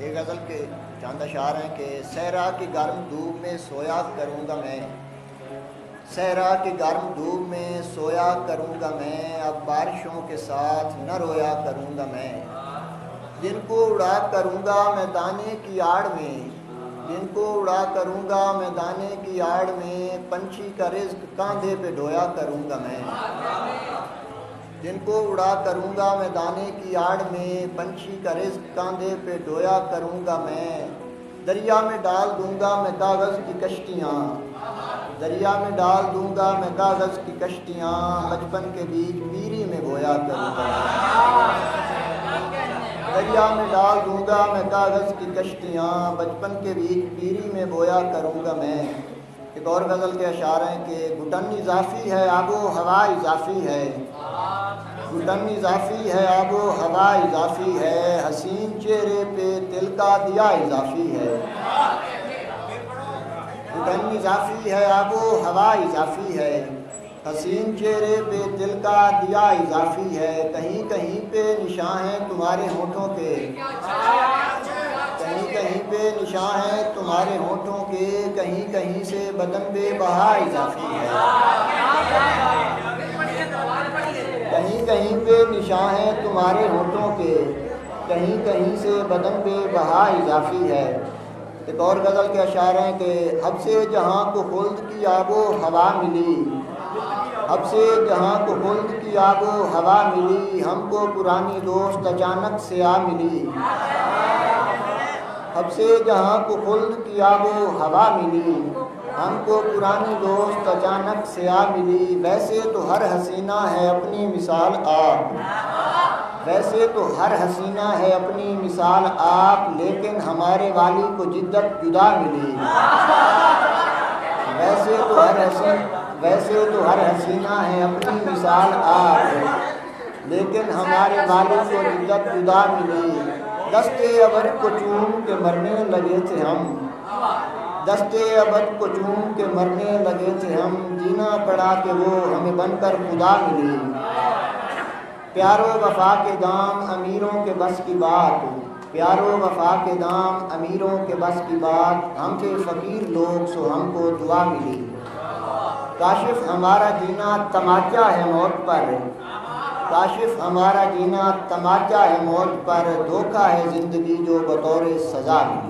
ایک غزل کے چند اشعار ہیں کہ صحرا کی گرم دھوپ میں سویا کروں گا میں، صحرا کی گرم دھوپ میں سویا کروں گا میں، اب بارشوں کے ساتھ نہ رویا کروں گا میں، جن کو اڑا کروں گا میں دانے کی آڑ میں، جن کو اڑا کروں گا میں دانے کی آڑ میں، پنچھی کا رزق کاندھے پہ ڈھویا کروں گا میں، جن کو اڑا کروں گا میں دانے کی آڑ میں، پنچھی کا رزق کاندھے پہ ڈھویا کروں گا میں، دریا میں ڈال دوں گا میں کاغذ کی کشتیاں، دریا میں ڈال دوں گا میں کاغذ کی کشتیاں، بچپن کے بیچ پیری میں بویا کروں گا میں، دریا میں ڈال دوں گا میں کاغذ کی کشتیاں، بچپن کے بیچ پیری میں بویا کروں گا میں۔ ایک اور غزل کے اشعار ہیں کہ گھٹن اضافی ہے آب و ہوا اضافی ہے، گھٹن اضافی ہے آب و ہوا اضافی ہے، حسین چہرے پہ تل کا دیا اضافی ہے، گھٹن اضافی ہے آب و ہوا اضافی ہے، حسین چہرے پہ دل کا دیا اضافی ہے، کہیں کہیں پہ نشان ہیں تمہارے ہونٹوں کے، کہیں کہیں پہ نشان ہیں تمہارے ہونٹوں کے، کہیں کہیں سے بدن بے بہا اضافی ہے، کہیں کہیں پہ نشان ہیں تمہارے ہونٹوں کے، کہیں کہیں سے بدن بے بہا اضافی ہے۔ ایک اور غزل کے اشعار ہیں کہ اب سے جہاں کو خلد کی آب و ہوا ملی، اب سے جہاں کو خلد کی آب و ہوا ملی، ہم کو پرانی دوست اچانک سے آ ملی، اب سے جہاں کو خلد کی آب و ہوا ملی، ہم کو پرانی دوست اچانک سے آ ملی، ویسے تو ہر حسینہ ہے اپنی مثال آپ، ویسے تو ہر حسینہ ہے اپنی مثال آپ، لیکن ہمارے والی کو جدت جدا ملی، ویسے تو ہر حسینہ ہے اپنی مثال آپ، لیکن ہمارے والی کو جدت جدا ملی، دستے ابد کو چوم کے مرنے لگے تھے ہم، دستے ابد کو چوم کے مرنے لگے تھے ہم، جینا پڑا کہ وہ ہمیں بن کر خدا ملی، پیار و وفا کے دام امیروں کے بس کی بات، پیار و وفا کے دام امیروں کے بس کی بات، ہم تھے فقیر لوگ سو ہم کو دعا ملی، کاشف ہمارا جینا تماچا ہے موت پر، کاشف ہمارا جینا تماچا ہے موت پر، دھوکا ہے زندگی جو بطور سزا ملی۔